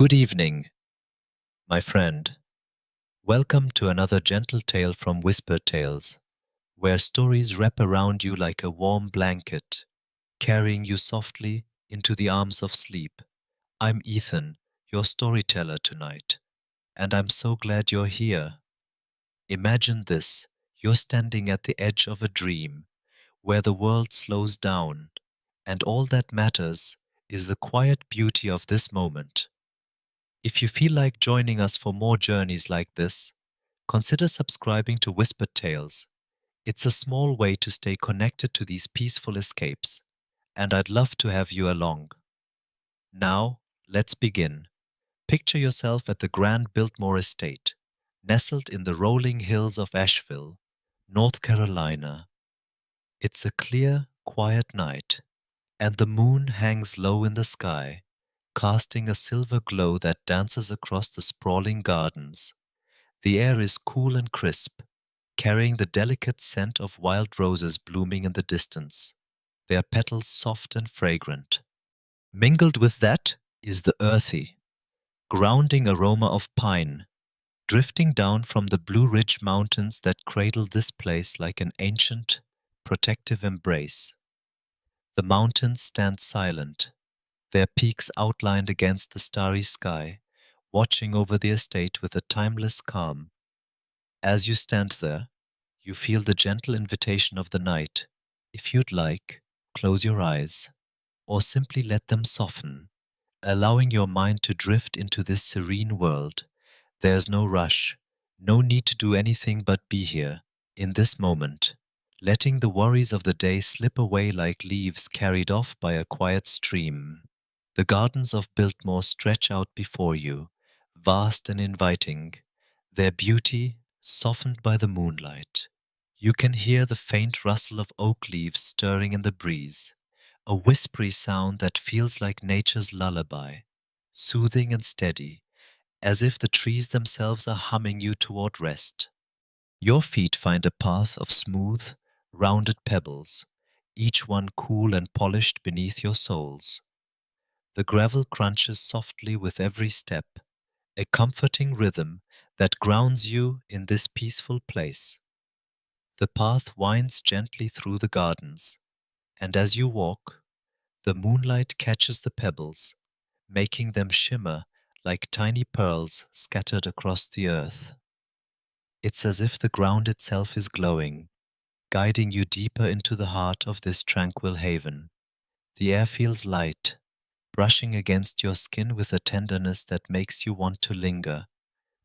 Good evening, my friend. Welcome to another gentle tale from Whispered Tales, where stories wrap around you like a warm blanket, carrying you softly into the arms of sleep. I'm Ethan, your storyteller tonight, and I'm so glad you're here. Imagine this: you're standing at the edge of a dream, where the world slows down, and all that matters is the quiet beauty of this moment. If you feel like joining us for more journeys like this, consider subscribing to Whispered Tales. It's a small way to stay connected to these peaceful escapes, and I'd love to have you along. Now, let's begin. Picture yourself at the grand Biltmore Estate, nestled in the rolling hills of Asheville, North Carolina. It's a clear, quiet night, and the moon hangs low in the sky, casting a silver glow that dances across the sprawling gardens. The air is cool and crisp, carrying the delicate scent of wild roses blooming in the distance, their petals soft and fragrant. Mingled with that is the earthy, grounding aroma of pine, drifting down from the Blue Ridge Mountains that cradle this place like an ancient, protective embrace. The mountains stand silent, their peaks outlined against the starry sky, watching over the estate with a timeless calm. As you stand there, you feel the gentle invitation of the night. If you'd like, close your eyes, or simply let them soften, allowing your mind to drift into this serene world. There's no rush, no need to do anything but be here, in this moment, letting the worries of the day slip away like leaves carried off by a quiet stream. The gardens of Biltmore stretch out before you, vast and inviting, their beauty softened by the moonlight. You can hear the faint rustle of oak leaves stirring in the breeze, a whispery sound that feels like nature's lullaby, soothing and steady, as if the trees themselves are humming you toward rest. Your feet find a path of smooth, rounded pebbles, each one cool and polished beneath your soles. The gravel crunches softly with every step, a comforting rhythm that grounds you in this peaceful place. The path winds gently through the gardens, and as you walk, the moonlight catches the pebbles, making them shimmer like tiny pearls scattered across the earth. It's as if the ground itself is glowing, guiding you deeper into the heart of this tranquil haven. The air feels light, brushing against your skin with a tenderness that makes you want to linger,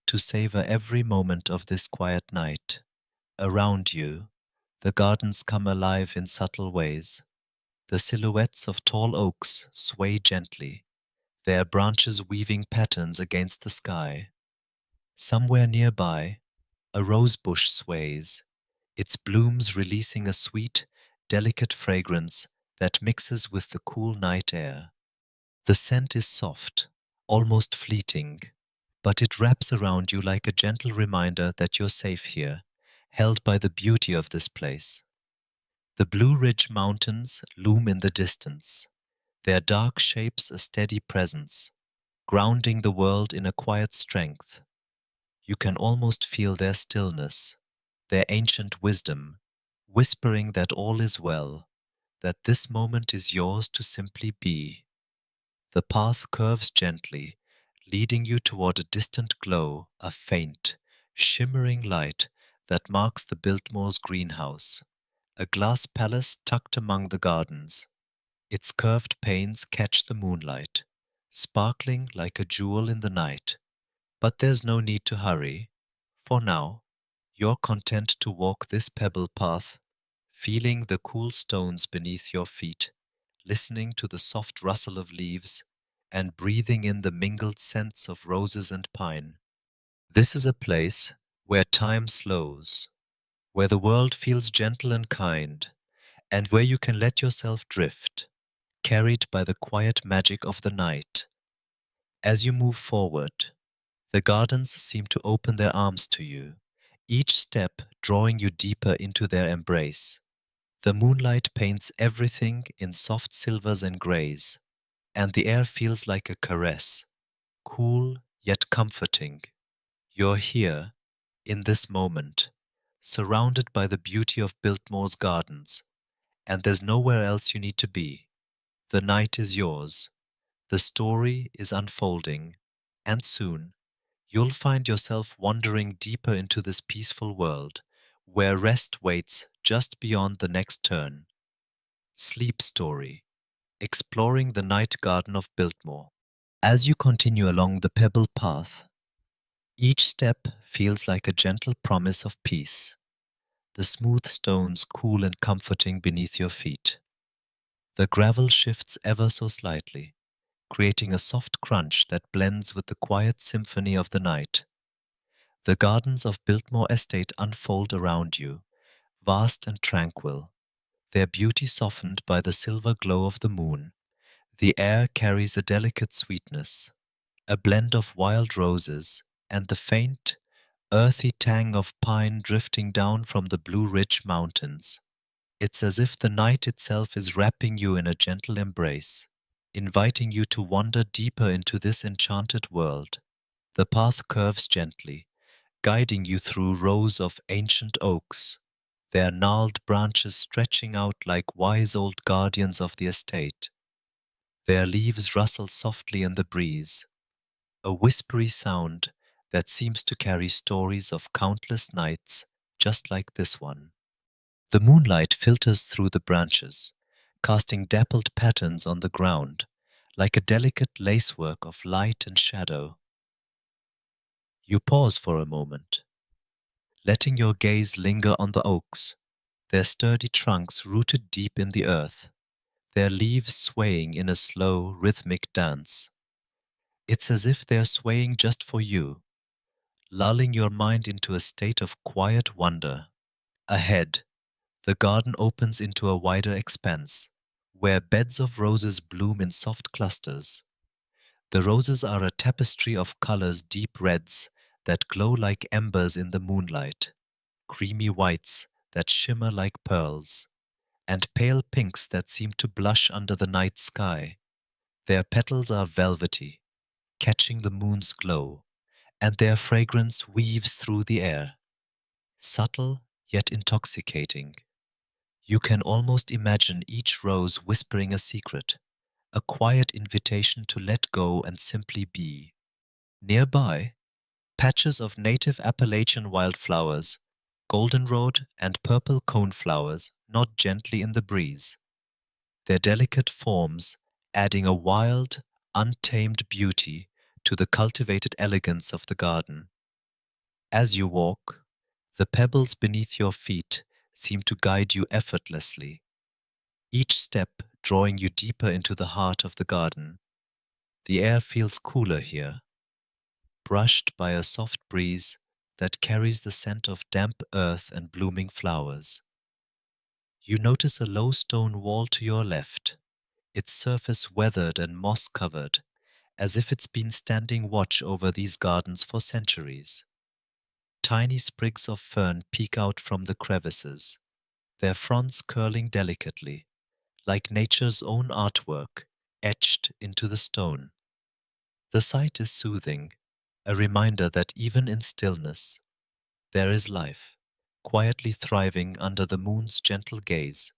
to savor every moment of this quiet night. Around you, the gardens come alive in subtle ways. The silhouettes of tall oaks sway gently, their branches weaving patterns against the sky. Somewhere nearby, a rosebush sways, its blooms releasing a sweet, delicate fragrance that mixes with the cool night air. The scent is soft, almost fleeting, but it wraps around you like a gentle reminder that you're safe here, held by the beauty of this place. The Blue Ridge Mountains loom in the distance, their dark shapes a steady presence, grounding the world in a quiet strength. You can almost feel their stillness, their ancient wisdom, whispering that all is well, that this moment is yours to simply be. The path curves gently, leading you toward a distant glow, a faint, shimmering light that marks the Biltmore's greenhouse, a glass palace tucked among the gardens. Its curved panes catch the moonlight, sparkling like a jewel in the night. But there's no need to hurry. For now, you're content to walk this pebble path, feeling the cool stones beneath your feet, listening to the soft rustle of leaves, and breathing in the mingled scents of roses and pine. This is a place where time slows, where the world feels gentle and kind, and where you can let yourself drift, carried by the quiet magic of the night. As you move forward, the gardens seem to open their arms to you, each step drawing you deeper into their embrace. The moonlight paints everything in soft silvers and grays, and the air feels like a caress, cool yet comforting. You're here, in this moment, surrounded by the beauty of Biltmore's gardens, and there's nowhere else you need to be. The night is yours, the story is unfolding, and soon you'll find yourself wandering deeper into this peaceful world, where rest waits just beyond the next turn. Sleep Story, exploring the night garden of Biltmore. As you continue along the pebble path, each step feels like a gentle promise of peace, the smooth stones cool and comforting beneath your feet. The gravel shifts ever so slightly, creating a soft crunch that blends with the quiet symphony of the night. The gardens of Biltmore Estate unfold around you, vast and tranquil, their beauty softened by the silver glow of the moon. The air carries a delicate sweetness, a blend of wild roses and the faint, earthy tang of pine drifting down from the Blue Ridge Mountains. It's as if the night itself is wrapping you in a gentle embrace, inviting you to wander deeper into this enchanted world. The path curves gently, guiding you through rows of ancient oaks, their gnarled branches stretching out like wise old guardians of the estate. Their leaves rustle softly in the breeze, a whispery sound that seems to carry stories of countless nights just like this one. The moonlight filters through the branches, casting dappled patterns on the ground, like a delicate lacework of light and shadow. You pause for a moment, letting your gaze linger on the oaks, their sturdy trunks rooted deep in the earth, their leaves swaying in a slow, rhythmic dance. It's as if they're swaying just for you, lulling your mind into a state of quiet wonder. Ahead, the garden opens into a wider expanse, where beds of roses bloom in soft clusters. The roses are a tapestry of colors, deep reds that glow like embers in the moonlight, creamy whites that shimmer like pearls, and pale pinks that seem to blush under the night sky. Their petals are velvety, catching the moon's glow, and their fragrance weaves through the air, subtle yet intoxicating. You can almost imagine each rose whispering a secret, a quiet invitation to let go and simply be. Nearby, patches of native Appalachian wildflowers, goldenrod and purple coneflowers, nod gently in the breeze, their delicate forms adding a wild, untamed beauty to the cultivated elegance of the garden. As you walk, the pebbles beneath your feet seem to guide you effortlessly, each step drawing you deeper into the heart of the garden. The air feels cooler here, brushed by a soft breeze that carries the scent of damp earth and blooming flowers. You notice a low stone wall to your left, its surface weathered and moss-covered, as if it's been standing watch over these gardens for centuries. Tiny sprigs of fern peek out from the crevices, their fronds curling delicately, like nature's own artwork etched into the stone. The sight is soothing, a reminder that even in stillness, there is life, quietly thriving under the moon's gentle gaze.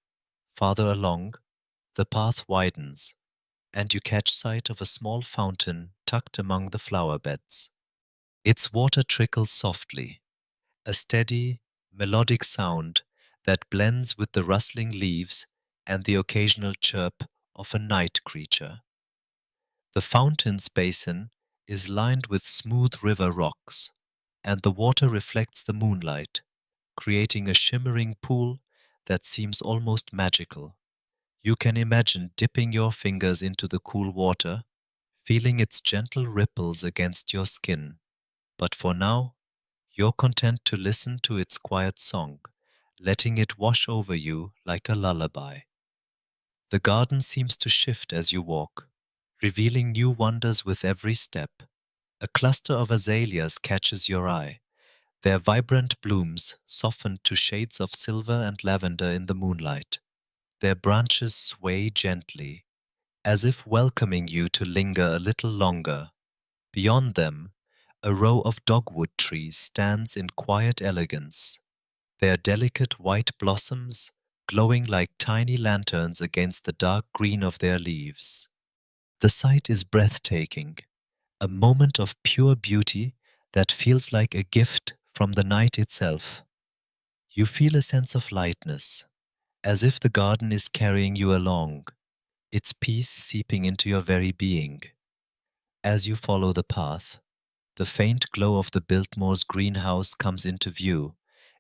Farther along, the path widens, and you catch sight of a small fountain tucked among the flower beds. Its water trickles softly, a steady, melodic sound that blends with the rustling leaves and the occasional chirp of a night creature. The fountain's basin is lined with smooth river rocks, and the water reflects the moonlight, creating a shimmering pool that seems almost magical. You can imagine dipping your fingers into the cool water, feeling its gentle ripples against your skin. But for now, you're content to listen to its quiet song, letting it wash over you like a lullaby. The garden seems to shift as you walk, revealing new wonders with every step. A cluster of azaleas catches your eye, their vibrant blooms softened to shades of silver and lavender in the moonlight. Their branches sway gently, as if welcoming you to linger a little longer. Beyond them, a row of dogwood trees stands in quiet elegance, their delicate white blossoms glowing like tiny lanterns against the dark green of their leaves. The sight is breathtaking, a moment of pure beauty that feels like a gift from the night itself. You feel a sense of lightness, as if the garden is carrying you along, its peace seeping into your very being. As you follow the path, the faint glow of the Biltmore's greenhouse comes into view,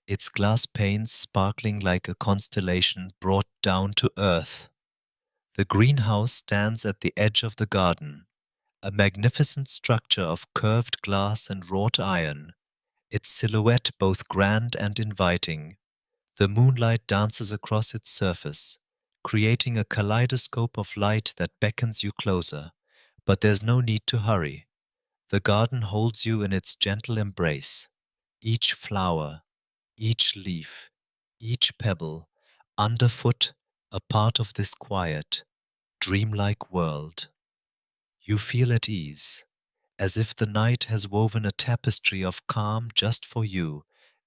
its glass panes sparkling like a constellation brought down to earth. The greenhouse stands at the edge of the garden, a magnificent structure of curved glass and wrought iron, its silhouette both grand and inviting. The moonlight dances across its surface, creating a kaleidoscope of light that beckons you closer. But there's no need to hurry. The garden holds you in its gentle embrace. Each flower, each leaf, each pebble, underfoot, a part of this quiet, dreamlike world. You feel at ease, as if the night has woven a tapestry of calm just for you,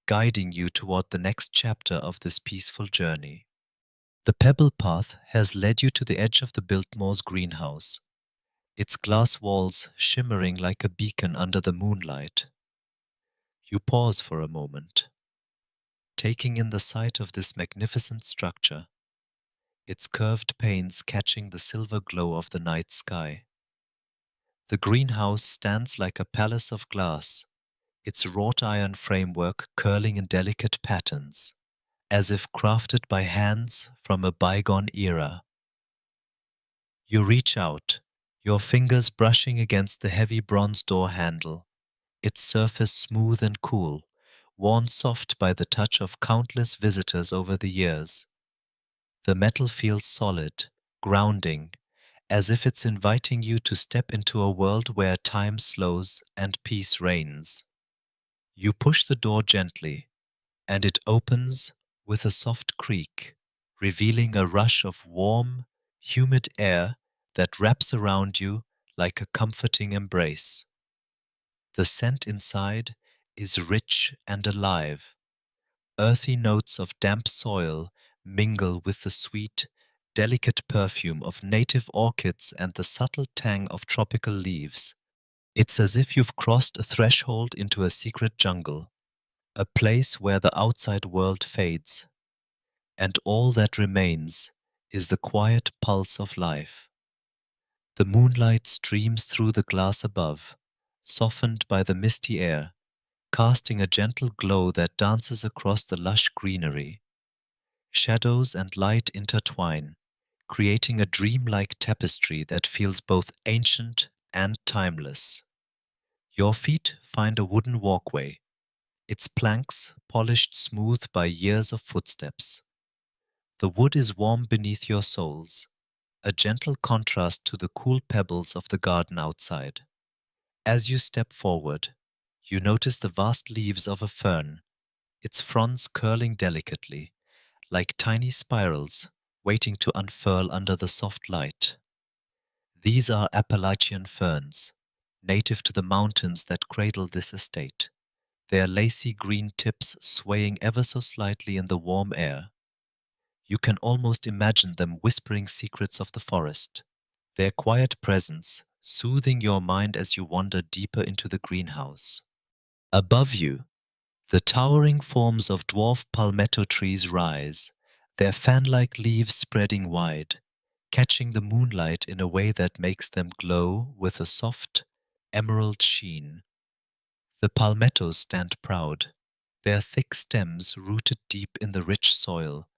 guiding you toward the next chapter of this peaceful journey. The pebble path has led you to the edge of the Biltmore's greenhouse, its glass walls shimmering like a beacon under the moonlight. You pause for a moment, taking in the sight of this magnificent structure, its curved panes catching the silver glow of the night sky. The greenhouse stands like a palace of glass, its wrought iron framework curling in delicate patterns, as if crafted by hands from a bygone era. You reach out, your fingers brushing against the heavy bronze door handle, its surface smooth and cool, worn soft by the touch of countless visitors over the years. The metal feels solid, grounding, as if it's inviting you to step into a world where time slows and peace reigns. You push the door gently, and it opens with a soft creak, revealing a rush of warm, humid air that wraps around you like a comforting embrace. The scent inside is rich and alive. Earthy notes of damp soil mingle with the sweet, delicate perfume of native orchids and the subtle tang of tropical leaves. It's as if you've crossed a threshold into a secret jungle, a place where the outside world fades, and all that remains is the quiet pulse of life. The moonlight streams through the glass above, softened by the misty air, casting a gentle glow that dances across the lush greenery. Shadows and light intertwine, creating a dreamlike tapestry that feels both ancient and timeless. Your feet find a wooden walkway, its planks polished smooth by years of footsteps. The wood is warm beneath your soles, a gentle contrast to the cool pebbles of the garden outside. As you step forward, you notice the vast leaves of a fern, its fronds curling delicately, like tiny spirals waiting to unfurl under the soft light. These are Appalachian ferns, native to the mountains that cradle this estate, their lacy green tips swaying ever so slightly in the warm air. You can almost imagine them whispering secrets of the forest, their quiet presence soothing your mind as you wander deeper into the greenhouse. Above you, the towering forms of dwarf palmetto trees rise, their fan-like leaves spreading wide, catching the moonlight in a way that makes them glow with a soft, emerald sheen. The palmettos stand proud, their thick stems rooted deep in the rich soil,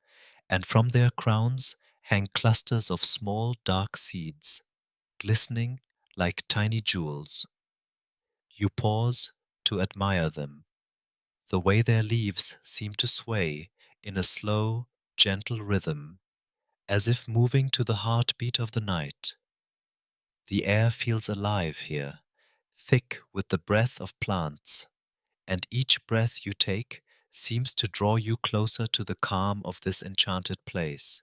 and from their crowns hang clusters of small dark seeds, glistening like tiny jewels. You pause to admire them, the way their leaves seem to sway in a slow, gentle rhythm, as if moving to the heartbeat of the night. The air feels alive here, thick with the breath of plants, and each breath you take seems to draw you closer to the calm of this enchanted place.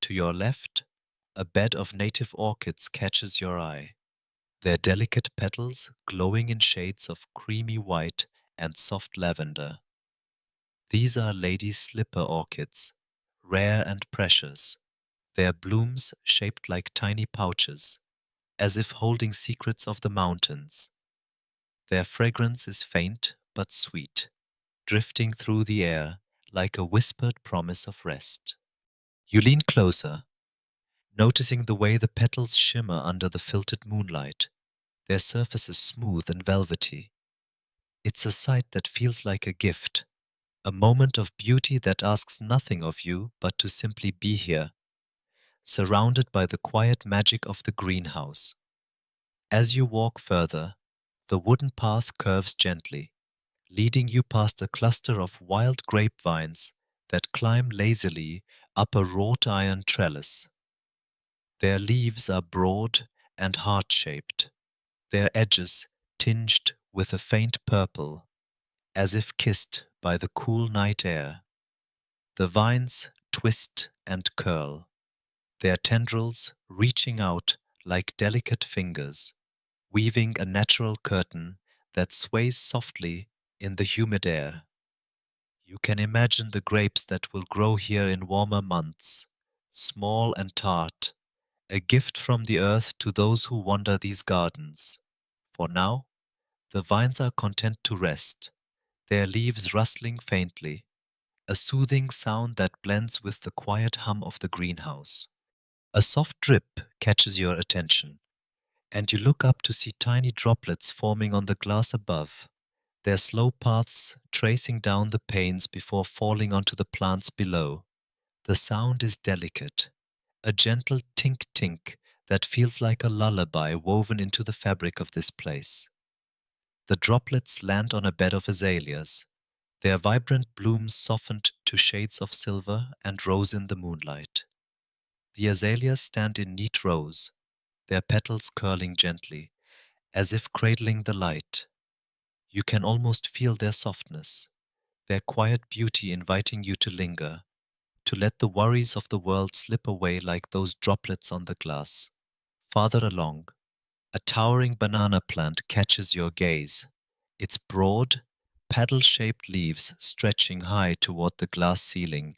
To your left, a bed of native orchids catches your eye, their delicate petals glowing in shades of creamy white and soft lavender. These are ladies' slipper orchids, rare and precious, their blooms shaped like tiny pouches, as if holding secrets of the mountains. Their fragrance is faint but sweet, drifting through the air like a whispered promise of rest. You lean closer, noticing the way the petals shimmer under the filtered moonlight, their surfaces smooth and velvety. It's a sight that feels like a gift, a moment of beauty that asks nothing of you but to simply be here, surrounded by the quiet magic of the greenhouse. As you walk further, the wooden path curves gently, leading you past a cluster of wild grapevines that climb lazily up a wrought iron trellis. Their leaves are broad and heart-shaped, their edges tinged with a faint purple, as if kissed by the cool night air. The vines twist and curl, their tendrils reaching out like delicate fingers, weaving a natural curtain that sways softly in the humid air. You can imagine the grapes that will grow here in warmer months, small and tart, a gift from the earth to those who wander these gardens. For now, the vines are content to rest, their leaves rustling faintly, a soothing sound that blends with the quiet hum of the greenhouse. A soft drip catches your attention, and you look up to see tiny droplets forming on the glass above, their slow paths tracing down the panes before falling onto the plants below. The sound is delicate, a gentle tink-tink that feels like a lullaby woven into the fabric of this place. The droplets land on a bed of azaleas, their vibrant blooms softened to shades of silver and rose in the moonlight. The azaleas stand in neat rows, their petals curling gently, as if cradling the light. You can almost feel their softness, their quiet beauty inviting you to linger, to let the worries of the world slip away like those droplets on the glass. Farther along, a towering banana plant catches your gaze, its broad, paddle-shaped leaves stretching high toward the glass ceiling.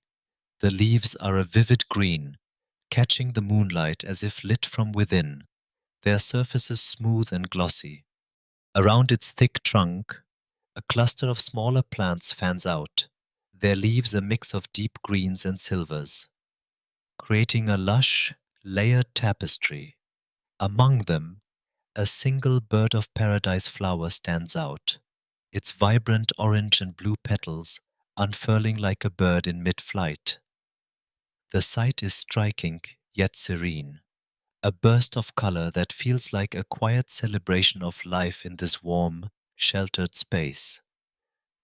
The leaves are a vivid green, catching the moonlight as if lit from within, their surfaces smooth and glossy. Around its thick trunk, a cluster of smaller plants fans out, their leaves a mix of deep greens and silvers, creating a lush, layered tapestry. Among them, a single bird of paradise flower stands out, its vibrant orange and blue petals unfurling like a bird in mid-flight. The sight is striking yet serene, a burst of color that feels like a quiet celebration of life in this warm, sheltered space.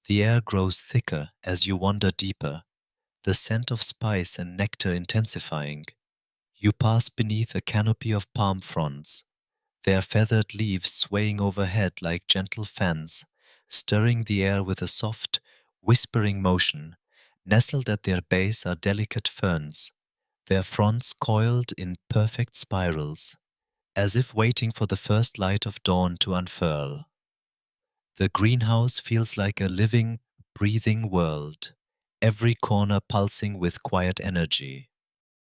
The air grows thicker as you wander deeper, the scent of spice and nectar intensifying. You pass beneath a canopy of palm fronds, their feathered leaves swaying overhead like gentle fans, stirring the air with a soft, whispering motion. Nestled at their base are delicate ferns, their fronds coiled in perfect spirals, as if waiting for the first light of dawn to unfurl. The greenhouse feels like a living, breathing world, every corner pulsing with quiet energy.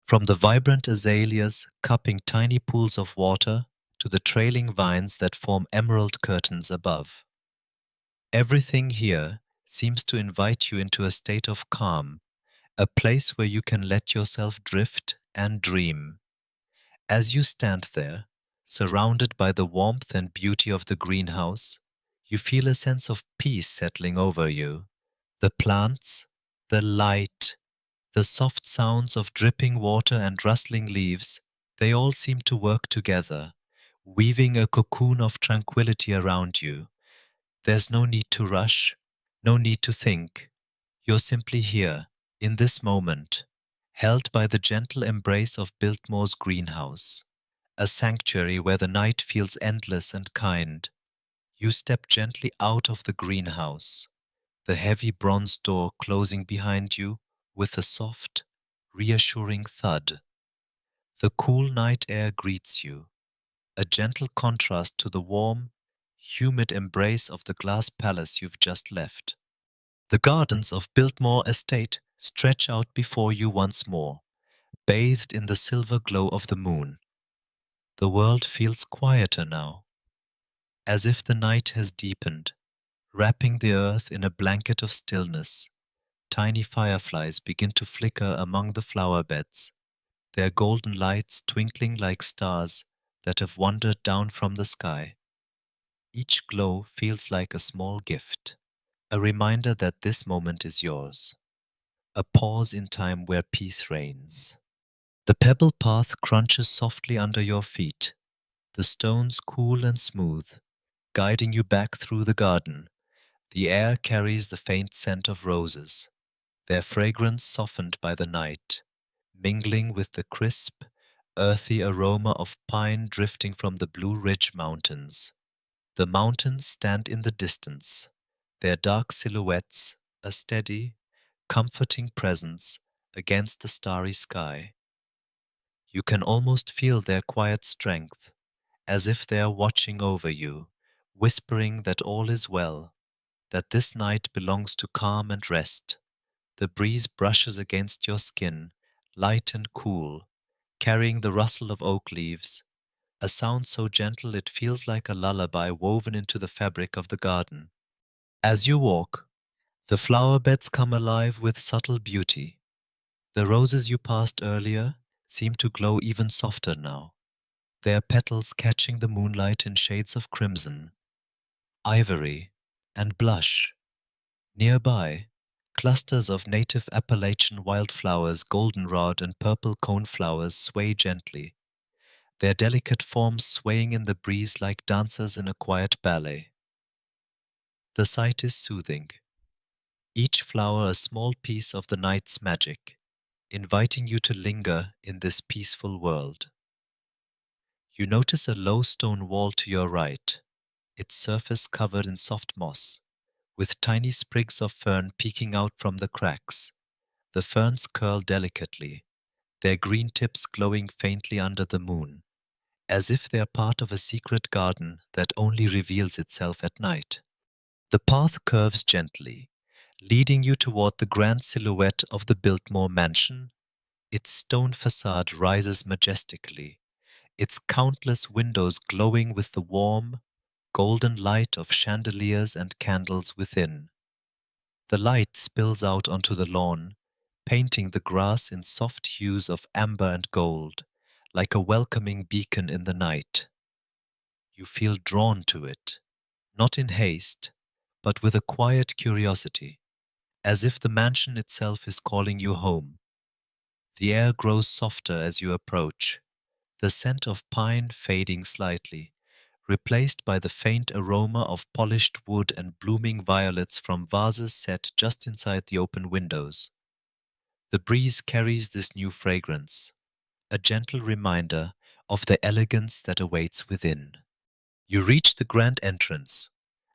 From the vibrant azaleas cupping tiny pools of water to the trailing vines that form emerald curtains above. Everything here seems to invite you into a state of calm, a place where you can let yourself drift and dream. As you stand there, surrounded by the warmth and beauty of the greenhouse, you feel a sense of peace settling over you. The plants, the light, the soft sounds of dripping water and rustling leaves, they all seem to work together, weaving a cocoon of tranquility around you. There's no need to rush, no need to think. You're simply here, in this moment, held by the gentle embrace of Biltmore's greenhouse, a sanctuary where the night feels endless and kind. You step gently out of the greenhouse, the heavy bronze door closing behind you with a soft, reassuring thud. The cool night air greets you, a gentle contrast to the warm, humid embrace of the glass palace you've just left. The gardens of Biltmore Estate stretch out before you once more, bathed in the silver glow of the moon. The world feels quieter now, as if the night has deepened, wrapping the earth in a blanket of stillness. Tiny fireflies begin to flicker among the flower beds, their golden lights twinkling like stars that have wandered down from the sky. Each glow feels like a small gift, a reminder that this moment is yours, a pause in time where peace reigns. The pebble path crunches softly under your feet, the stones cool and smooth, guiding you back through the garden. The air carries the faint scent of roses, their fragrance softened by the night, mingling with the crisp, earthy aroma of pine drifting from the Blue Ridge Mountains. The mountains stand in the distance, their dark silhouettes a steady, comforting presence against the starry sky. You can almost feel their quiet strength, as if they are watching over you, whispering that all is well, that this night belongs to calm and rest. The breeze brushes against your skin, light and cool, carrying the rustle of oak leaves, a sound so gentle it feels like a lullaby woven into the fabric of the garden. As you walk, the flower beds come alive with subtle beauty. The roses you passed earlier seem to glow even softer now, their petals catching the moonlight in shades of crimson, ivory, and blush. Nearby, clusters of native Appalachian wildflowers, goldenrod and purple coneflowers sway gently, their delicate forms swaying in the breeze like dancers in a quiet ballet. The sight is soothing, each flower a small piece of the night's magic, inviting you to linger in this peaceful world. You notice a low stone wall to your right, its surface covered in soft moss, with tiny sprigs of fern peeking out from the cracks. The ferns curl delicately, their green tips glowing faintly under the moon, as if they are part of a secret garden that only reveals itself at night. The path curves gently, leading you toward the grand silhouette of the Biltmore mansion. Its stone facade rises majestically, its countless windows glowing with the warm, golden light of chandeliers and candles within. The light spills out onto the lawn, painting the grass in soft hues of amber and gold, like a welcoming beacon in the night. You feel drawn to it, not in haste, but with a quiet curiosity, as if the mansion itself is calling you home. The air grows softer as you approach, the scent of pine fading slightly, replaced by the faint aroma of polished wood and blooming violets from vases set just inside the open windows. The breeze carries this new fragrance, a gentle reminder of the elegance that awaits within. You reach the grand entrance,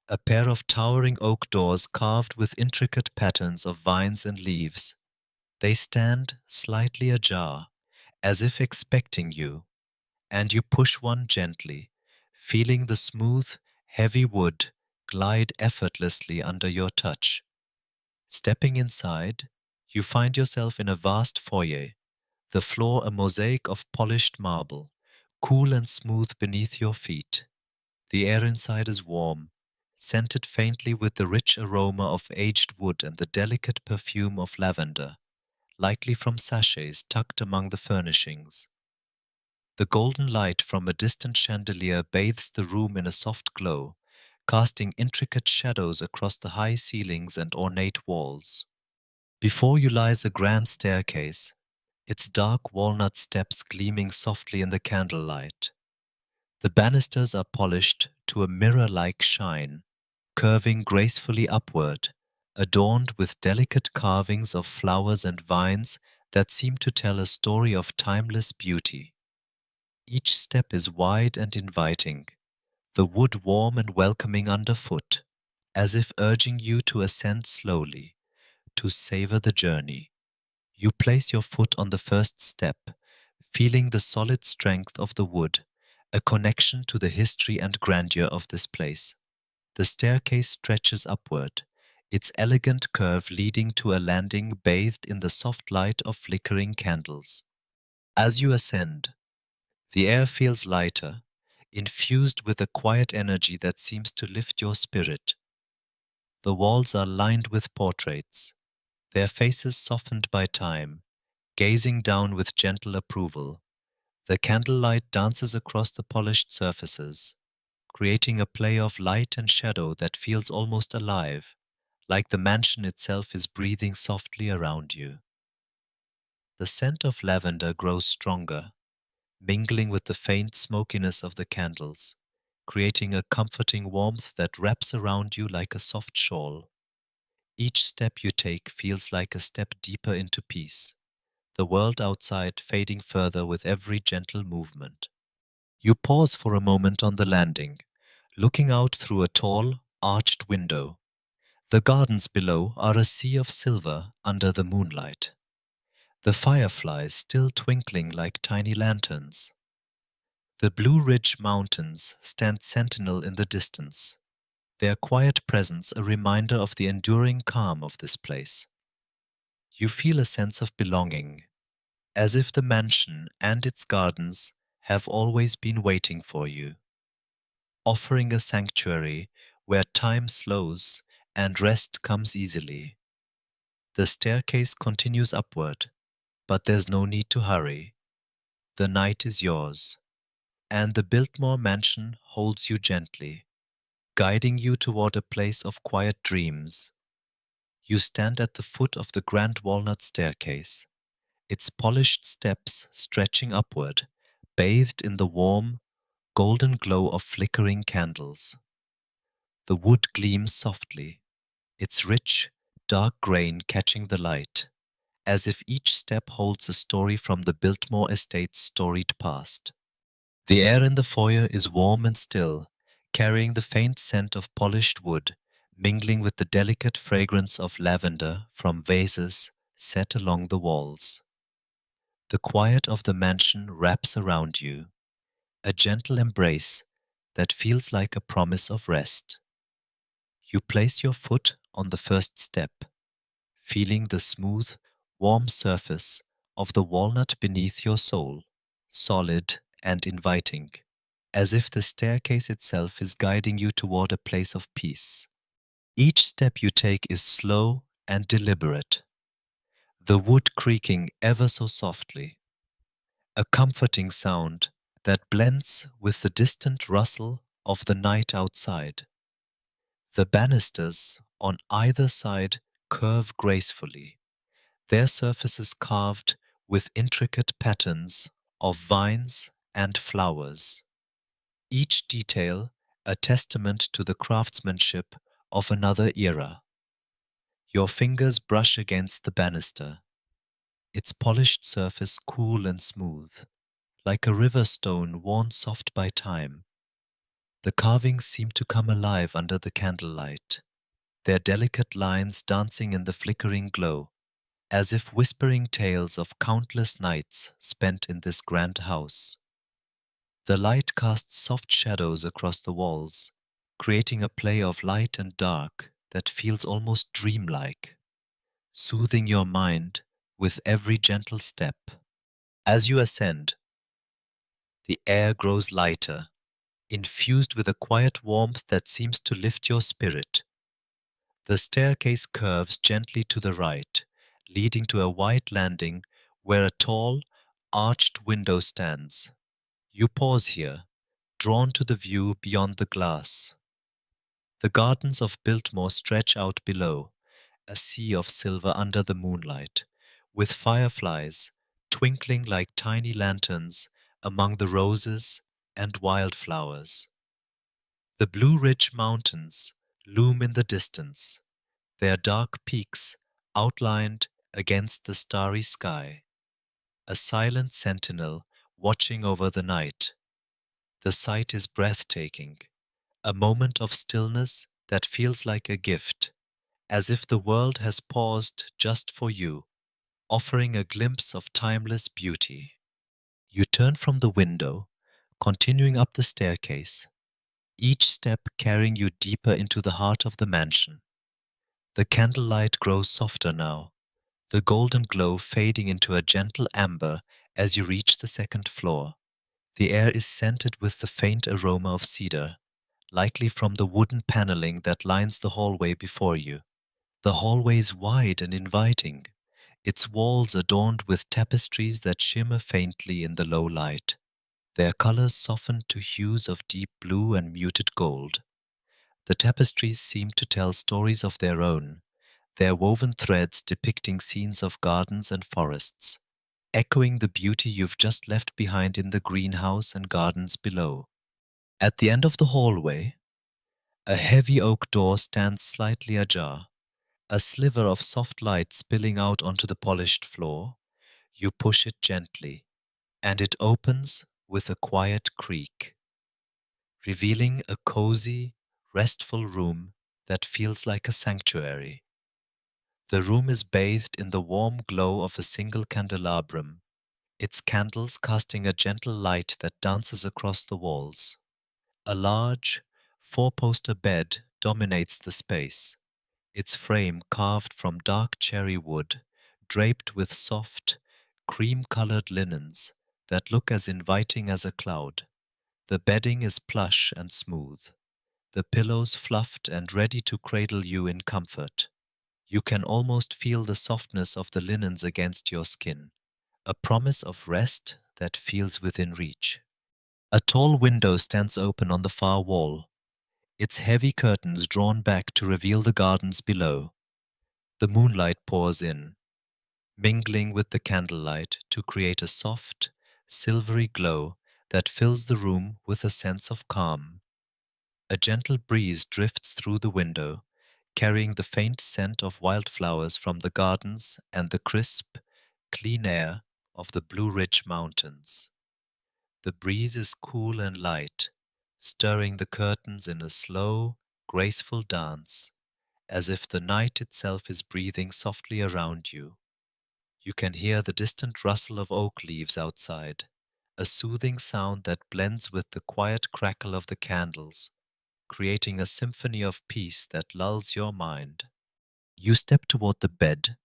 a pair of towering oak doors carved with intricate patterns of vines and leaves. They stand slightly ajar, as if expecting you, and you push one gently, feeling the smooth, heavy wood glide effortlessly under your touch. Stepping inside, you find yourself in a vast foyer, the floor a mosaic of polished marble, cool and smooth beneath your feet. The air inside is warm, scented faintly with the rich aroma of aged wood and the delicate perfume of lavender, likely from sachets tucked among the furnishings. The golden light from a distant chandelier bathes the room in a soft glow, casting intricate shadows across the high ceilings and ornate walls. Before you lies a grand staircase, its dark walnut steps gleaming softly in the candlelight. The banisters are polished to a mirror-like shine, curving gracefully upward, adorned with delicate carvings of flowers and vines that seem to tell a story of timeless beauty. Each step is wide and inviting, the wood warm and welcoming underfoot, as if urging you to ascend slowly, to savor the journey. You place your foot on the first step, feeling the solid strength of the wood a connection to the history and grandeur of this place. The staircase stretches upward, its elegant curve leading to a landing bathed in the soft light of flickering candles. As you ascend, the air feels lighter, infused with a quiet energy that seems to lift your spirit. The walls are lined with portraits, their faces softened by time, gazing down with gentle approval. The candlelight dances across the polished surfaces, creating a play of light and shadow that feels almost alive, like the mansion itself is breathing softly around you. The scent of lavender grows stronger, mingling with the faint smokiness of the candles, creating a comforting warmth that wraps around you like a soft shawl. Each step you take feels like a step deeper into peace, the world outside fading further with every gentle movement. You pause for a moment on the landing, looking out through a tall, arched window. The gardens below are a sea of silver under the moonlight, the fireflies still twinkling like tiny lanterns. The Blue Ridge Mountains stand sentinel in the distance, their quiet presence a reminder of the enduring calm of this place. You feel a sense of belonging, as if the mansion and its gardens have always been waiting for you, offering a sanctuary where time slows and rest comes easily. The staircase continues upward, but there's no need to hurry. The night is yours, and the Biltmore mansion holds you gently, guiding you toward a place of quiet dreams. You stand at the foot of the grand walnut staircase, its polished steps stretching upward, bathed in the warm, golden glow of flickering candles. The wood gleams softly, its rich, dark grain catching the light, as if each step holds a story from the Biltmore Estate's storied past. The air in the foyer is warm and still, carrying the faint scent of polished wood, mingling with the delicate fragrance of lavender from vases set along the walls. The quiet of the mansion wraps around you, a gentle embrace that feels like a promise of rest. You place your foot on the first step, feeling the smooth, warm surface of the walnut beneath your sole, solid and inviting, as if the staircase itself is guiding you toward a place of peace. Each step you take is slow and deliberate, the wood creaking ever so softly, a comforting sound that blends with the distant rustle of the night outside. The banisters on either side curve gracefully, their surfaces carved with intricate patterns of vines and flowers, each detail a testament to the craftsmanship of another era. Your fingers brush against the banister, its polished surface cool and smooth, like a river stone worn soft by time. The carvings seem to come alive under the candlelight, their delicate lines dancing in the flickering glow, as if whispering tales of countless nights spent in this grand house. The light casts soft shadows across the walls, creating a play of light and dark that feels almost dreamlike, soothing your mind with every gentle step. As you ascend, the air grows lighter, infused with a quiet warmth that seems to lift your spirit. The staircase curves gently to the right, leading to a wide landing where a tall, arched window stands. You pause here, drawn to the view beyond the glass. The gardens of Biltmore stretch out below, a sea of silver under the moonlight, with fireflies twinkling like tiny lanterns among the roses and wildflowers. The Blue Ridge Mountains loom in the distance, their dark peaks outlined against the starry sky, a silent sentinel watching over the night. The sight is breathtaking, a moment of stillness that feels like a gift, as if the world has paused just for you, offering a glimpse of timeless beauty. You turn from the window, continuing up the staircase, each step carrying you deeper into the heart of the mansion. The candlelight grows softer now, the golden glow fading into a gentle amber as you reach the second floor. The air is scented with the faint aroma of cedar, likely from the wooden paneling that lines the hallway before you. The hallway is wide and inviting, its walls adorned with tapestries that shimmer faintly in the low light, their colors softened to hues of deep blue and muted gold. The tapestries seem to tell stories of their own, their woven threads depicting scenes of gardens and forests, echoing the beauty you've just left behind in the greenhouse and gardens below. At the end of the hallway, a heavy oak door stands slightly ajar, a sliver of soft light spilling out onto the polished floor. You push it gently, and it opens with a quiet creak, revealing a cozy, restful room that feels like a sanctuary. The room is bathed in the warm glow of a single candelabrum, its candles casting a gentle light that dances across the walls. A large, four-poster bed dominates the space, its frame carved from dark cherry wood, draped with soft, cream-colored linens that look as inviting as a cloud. The bedding is plush and smooth, the pillows fluffed and ready to cradle you in comfort. You can almost feel the softness of the linens against your skin, a promise of rest that feels within reach. A tall window stands open on the far wall, its heavy curtains drawn back to reveal the gardens below. The moonlight pours in, mingling with the candlelight to create a soft, silvery glow that fills the room with a sense of calm. A gentle breeze drifts through the window, carrying the faint scent of wildflowers from the gardens and the crisp, clean air of the Blue Ridge Mountains. The breeze is cool and light, stirring the curtains in a slow, graceful dance, as if the night itself is breathing softly around you. You can hear the distant rustle of oak leaves outside, a soothing sound that blends with the quiet crackle of the candles, creating a symphony of peace that lulls your mind. You step toward the bed,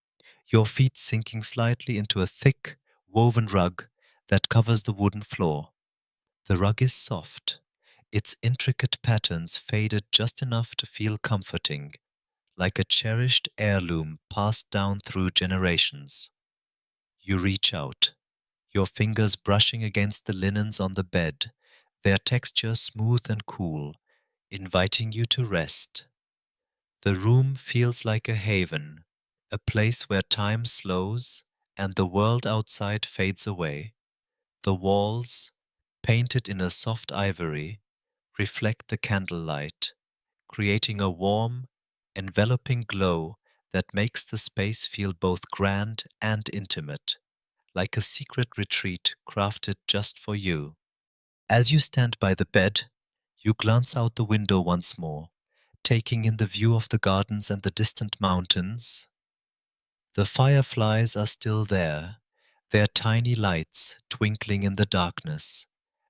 your feet sinking slightly into a thick, woven rug that covers the wooden floor. The rug is soft, its intricate patterns faded just enough to feel comforting, like a cherished heirloom passed down through generations. You reach out, your fingers brushing against the linens on the bed, their texture smooth and cool, inviting you to rest. The room feels like a haven, a place where time slows and the world outside fades away. The walls, painted in a soft ivory, reflect the candlelight, creating a warm, enveloping glow that makes the space feel both grand and intimate, like a secret retreat crafted just for you. As you stand by the bed, you glance out the window once more, taking in the view of the gardens and the distant mountains. The fireflies are still there, their tiny lights twinkling in the darkness,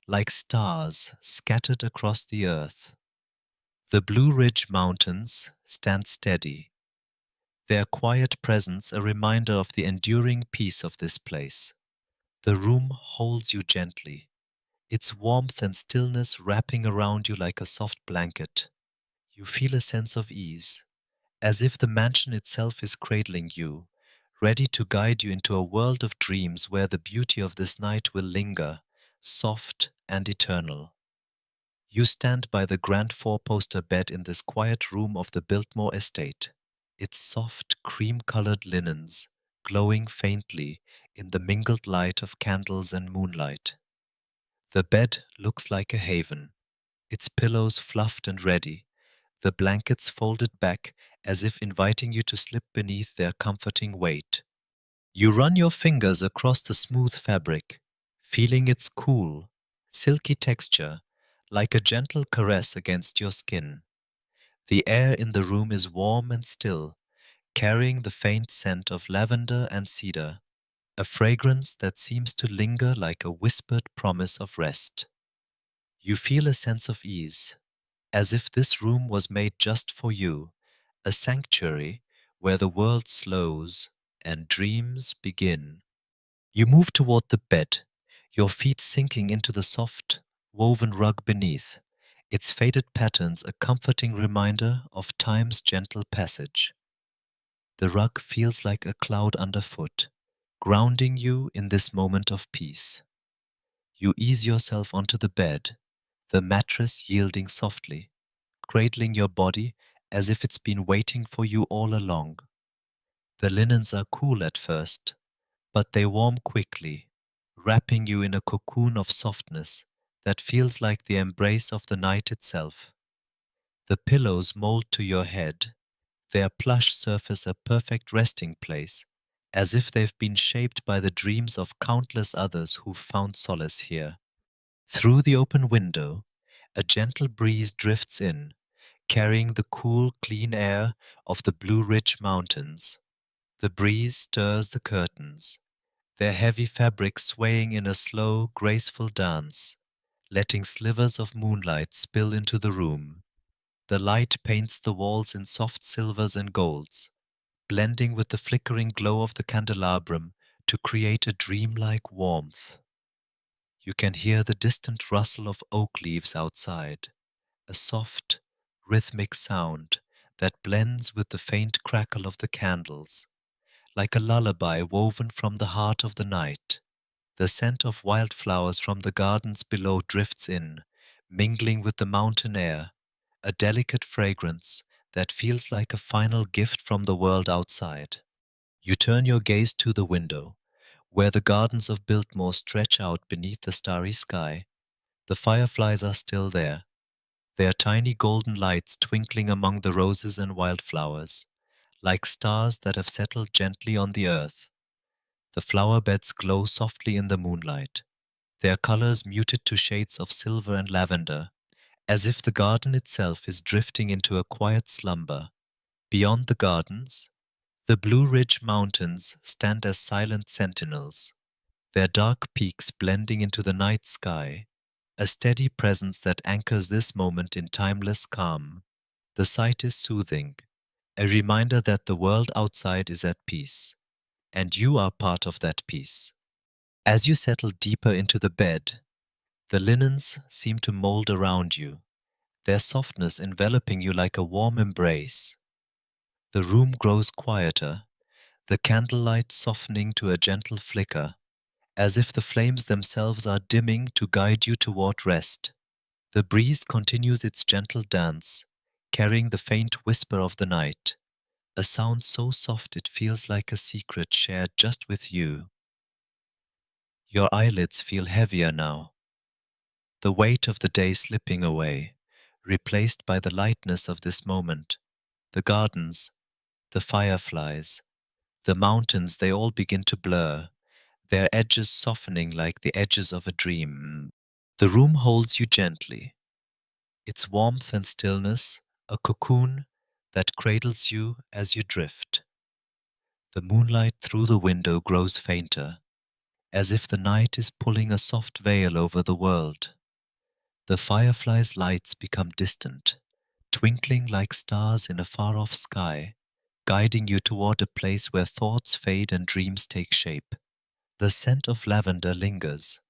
like stars scattered across the earth. The Blue Ridge Mountains stand steady, their quiet presence a reminder of the enduring peace of this place. The room holds you gently, its warmth and stillness wrapping around you like a soft blanket. You feel a sense of ease, as if the mansion itself is cradling you, ready to guide you into a world of dreams where the beauty of this night will linger, soft and eternal. You stand by the grand four-poster bed in this quiet room of the Biltmore Estate, its soft, cream-colored linens glowing faintly in the mingled light of candles and moonlight. The bed looks like a haven, its pillows fluffed and ready, the blankets folded back as if inviting you to slip beneath their comforting weight. You run your fingers across the smooth fabric, feeling its cool, silky texture like a gentle caress against your skin. The air in the room is warm and still, carrying the faint scent of lavender and cedar, a fragrance that seems to linger like a whispered promise of rest. You feel a sense of ease, as if this room was made just for you, a sanctuary where the world slows and dreams begin. You move toward the bed, your feet sinking into the soft, woven rug beneath, its faded patterns a comforting reminder of time's gentle passage. The rug feels like a cloud underfoot, grounding you in this moment of peace. You ease yourself onto the bed, the mattress yielding softly, cradling your body as if it's been waiting for you all along. The linens are cool at first, but they warm quickly, wrapping you in a cocoon of softness that feels like the embrace of the night itself. The pillows mold to your head, their plush surface a perfect resting place, as if they've been shaped by the dreams of countless others who've found solace here. Through the open window, a gentle breeze drifts in, carrying the cool, clean air of the Blue Ridge Mountains. The breeze stirs the curtains, their heavy fabric swaying in a slow, graceful dance, letting slivers of moonlight spill into the room. The light paints the walls in soft silvers and golds, blending with the flickering glow of the candelabrum to create a dreamlike warmth. You can hear the distant rustle of oak leaves outside, a soft, rhythmic sound that blends with the faint crackle of the candles, like a lullaby woven from the heart of the night. The scent of wildflowers from the gardens below drifts in, mingling with the mountain air, a delicate fragrance that feels like a final gift from the world outside. You turn your gaze to the window, where the gardens of Biltmore stretch out beneath the starry sky. The fireflies are still there, their tiny golden lights twinkling among the roses and wildflowers, like stars that have settled gently on the earth. The flower beds glow softly in the moonlight, their colors muted to shades of silver and lavender, as if the garden itself is drifting into a quiet slumber. Beyond the gardens, the Blue Ridge Mountains stand as silent sentinels, their dark peaks blending into the night sky, a steady presence that anchors this moment in timeless calm. The sight is soothing, a reminder that the world outside is at peace, and you are part of that peace. As you settle deeper into the bed, the linens seem to mold around you, their softness enveloping you like a warm embrace. The room grows quieter, the candlelight softening to a gentle flicker, as if the flames themselves are dimming to guide you toward rest. The breeze continues its gentle dance, carrying the faint whisper of the night, a sound so soft it feels like a secret shared just with you. Your eyelids feel heavier now, the weight of the day slipping away, replaced by the lightness of this moment. The gardens, the fireflies, the mountains, they all begin to blur, their edges softening like the edges of a dream. The room holds you gently, its warmth and stillness a cocoon that cradles you as you drift. The moonlight through the window grows fainter, as if the night is pulling a soft veil over the world. The fireflies' lights become distant, twinkling like stars in a far-off sky, guiding you toward a place where thoughts fade and dreams take shape. The scent of lavender lingers,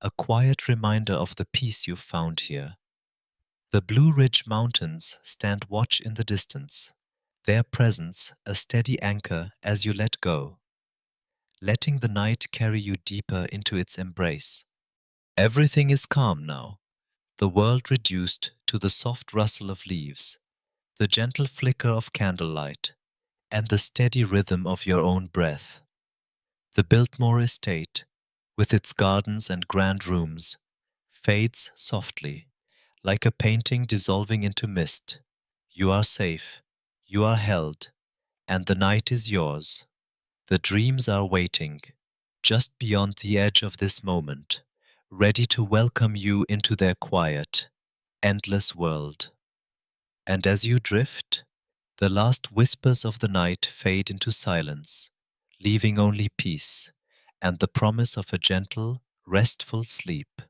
a quiet reminder of the peace you've found here. The Blue Ridge Mountains stand watch in the distance, their presence a steady anchor as you let go, letting the night carry you deeper into its embrace. Everything is calm now, the world reduced to the soft rustle of leaves, the gentle flicker of candlelight, and the steady rhythm of your own breath. The Biltmore Estate, with its gardens and grand rooms, fades softly, like a painting dissolving into mist. You are safe, you are held, and the night is yours. The dreams are waiting, just beyond the edge of this moment, ready to welcome you into their quiet, endless world. And as you drift, the last whispers of the night fade into silence, leaving only peace and the promise of a gentle, restful sleep.